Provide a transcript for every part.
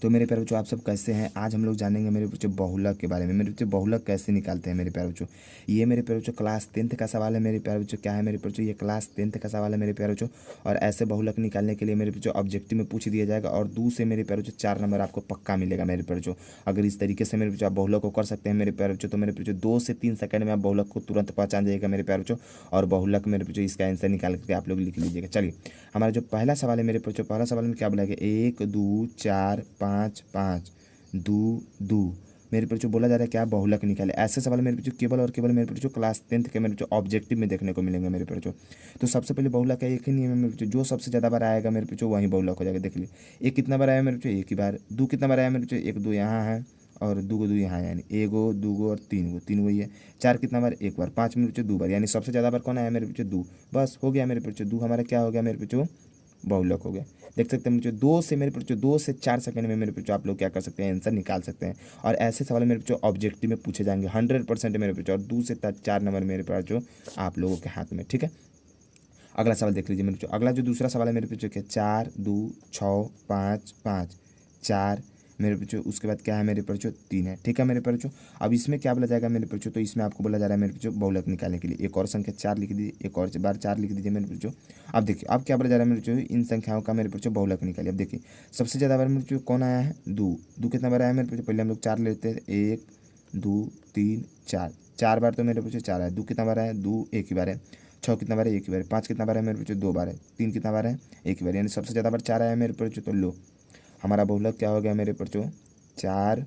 तो मेरे प्यारे बच्चों, आप सब कैसे हैं? आज हम लोग जानेंगे मेरे बच्चों बहुलक के बारे में। मेरे बच्चों बहुलक कैसे निकालते हैं मेरे प्यारे बच्चों। ये मेरे प्यारे बच्चों क्लास 10th का सवाल है मेरे प्यारे बच्चों। क्या है मेरे प्यारे बच्चों? ये क्लास 10th का सवाल है मेरे प्यारे बच्चों। और ऐसे बहुलक निकालने के लिए मेरे बच्चों ऑब्जेक्टिव में पूछ दिया जाएगा और 2 से मेरे प्यारे बच्चों 4 नंबर आपको पक्का मिलेगा मेरे प्यारे बच्चों। अगर इस तरीके से मेरे बच्चों आप बहुलक को कर सकते हैं मेरे प्यारे बच्चों, तो मेरे बच्चों 2 से 3 सेकंड में आप बहुलक को तुरंत पहचान जाइएगा मेरे प्यारे बच्चों। और बहुलक मेरे बच्चों इसका आंसर निकाल करके आप लोग लिख लीजिएगा। चलिए, हमारा जो पहला सवाल है मेरे बच्चों, पहला सवाल में क्या बोला गया? 1 2 4 5 5 दो दो। मेरे पर जो बोला जा रहा है क्या? बहुलक निकाले। ऐसे सवाल मेरे पर जो केवल और केवल मेरे पर जो क्लास 10th के मेरे जो ऑब्जेक्टिव में देखने को मिलेंगे मेरे पर जो। तो सबसे पहले बहुलक का एक ही नियम है मेरे पर जो सबसे ज़्यादा बार आएगा मेरे पर जो वहीं बहुलक हो जाएगा। देख लीजिए, एक कितना बार आया मेरे पर? एक ही बार। दो कितना बार आया मेरे पर? एक दो यहाँ है और दो यहाँ है, यानी एगो दूगो और तीन गो ही है। चार कितना बार? एक बार। पाँच मेरे बच्चों 2 बार, यानी सबसे ज़्यादा बार कौन आया मेरे बच्चों? 2। बस हो गया मेरे बच्चों, 2 हमारा क्या हो गया मेरे बच्चों? बहुलक हो गया। देख सकते हैं बच्चों, 2 से मेरे बच्चों 2 से 4 सेकंड में मेरे बच्चों आप लोग क्या कर सकते हैं? आंसर निकाल सकते हैं। और ऐसे सवाल मेरे बच्चों ऑब्जेक्टिव में पूछे जाएंगे 100% मेरे बच्चों। और 2 से 4 नंबर मेरे पास जो आप लोगों के हाथ में। ठीक है, अगला सवाल देख लीजिए मेरे बच्चों। अगला जो दूसरा सवाल है मेरे बच्चों क्या? 4 2 6 5 5 4 मेरे बच्चों। उसके बाद क्या है मेरे बच्चों? 3 है। ठीक है मेरे बच्चों, अब इसमें क्या बोला जाएगा मेरे बच्चों? तो इसमें आपको बोला जा रहा है मेरे बच्चों बहुलक निकालने के लिए एक और संख्या 4 लिख दीजिए, एक और बार 4 लिख दीजिए मेरे बच्चों। अब देखिए, अब क्या बोला जा रहा है मेरे बच्चों? इन संख्याओं का मेरे बच्चों बहुलक निकालिए। अब देखिए, सबसे ज़्यादा बार मेरे बच्चों कौन आया है? 2। 2 कितना बार आया मेरे बच्चों? पहले हम लोग 4 लेते हैं। 1 2 3 4, 4 बार तो मेरे बच्चों 4 है। 2 कितना बार आया? 2 एक ही बार है। 6 कितना बार है? एक ही बार है। 5 कितना बार है मेरे बच्चों? 2 बार है। 3 कितना बार है? एक ही बार, यानी सबसे ज़्यादा बार 4 आया मेरे बच्चों। तो लो, हमारा बहुलक क्या हो गया मेरे बच्चों? 4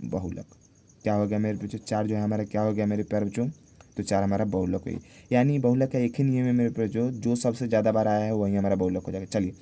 बहुलक। क्या हो गया मेरे बच्चों? 4 जो है हमारा क्या हो गया मेरे प्यारे बच्चों? तो 4 हमारा बहुलक हुई। यानी बहुलक का एक ही नियम है मेरे बच्चों, जो सबसे ज़्यादा बार आया है वही हमारा बहुलक हो जाएगा। चलिए,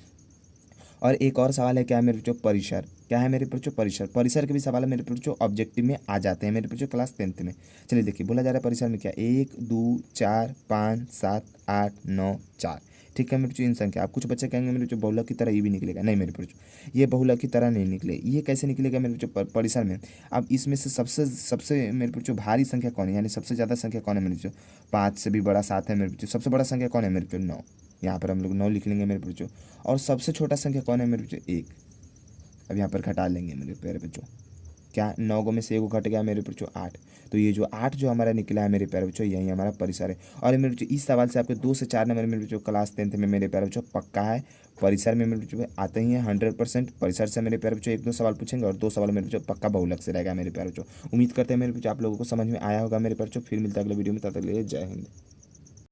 और एक और सवाल है, क्या है मेरे बच्चों? परिसर। क्या है मेरे बच्चों? परिसर। परिसर के भी सवाल है मेरे बच्चों ऑब्जेक्टिव में आ जाते हैं मेरे बच्चों क्लास 10th में। चलिए देखिए, बोला जा रहा है परिसर में क्या? 1 2 4 5 7 8 9 4। ठीक है मेरे बच्चों, इन संख्या। आप कुछ बच्चे कहेंगे मेरे बच्चों बहुलक की तरह ये भी निकलेगा। नहीं मेरे बच्चों, ये बहुलक की तरह नहीं निकले। ये कैसे निकलेगा मेरे बच्चों? परिसर में। अब इसमें से सबसे सबसे मेरे बच्चों भारी संख्या कौन है, यानी सबसे ज़्यादा संख्या कौन है मेरे बच्चों? 5 से भी बड़ा 7 है मेरे बच्चों। सबसे बड़ा संख्या कौन है मेरे बच्चों? 9। यहाँ पर हम लोग 9 लिख लेंगे मेरे बच्चों। और सबसे छोटा संख्या कौन है मेरे बच्चों? 1। अब यहाँ पर घटा लेंगे मेरे प्यारे बच्चों। क्या 9 गो में से 1 घट गया मेरे बच्चों? 8। तो ये जो 8 जो हमारा निकला है मेरे प्यारे बच्चों, यही हमारा परिसर है। और मेरे बच्चों इस सवाल से आपके 2 से 4 नंबर मेरे बच्चों क्लास 10th में मेरे प्यारे बच्चों पक्का है। परिसर में मेरे बच्चों आते ही हैं 100%। परिसर से मेरे प्यारे बच्चों 1-2 सवाल पूछेंगे और 2 सवाल मेरे बच्चों पक्का बहुलक से रहेगा मेरे प्यारे बच्चों। उम्मीद करते हैं मेरे बच्चों आप लोगों को समझ में आया होगा मेरे प्यारे बच्चों। फिर मिलता है अगले वीडियो में, तब तक के लिए जय हिंद।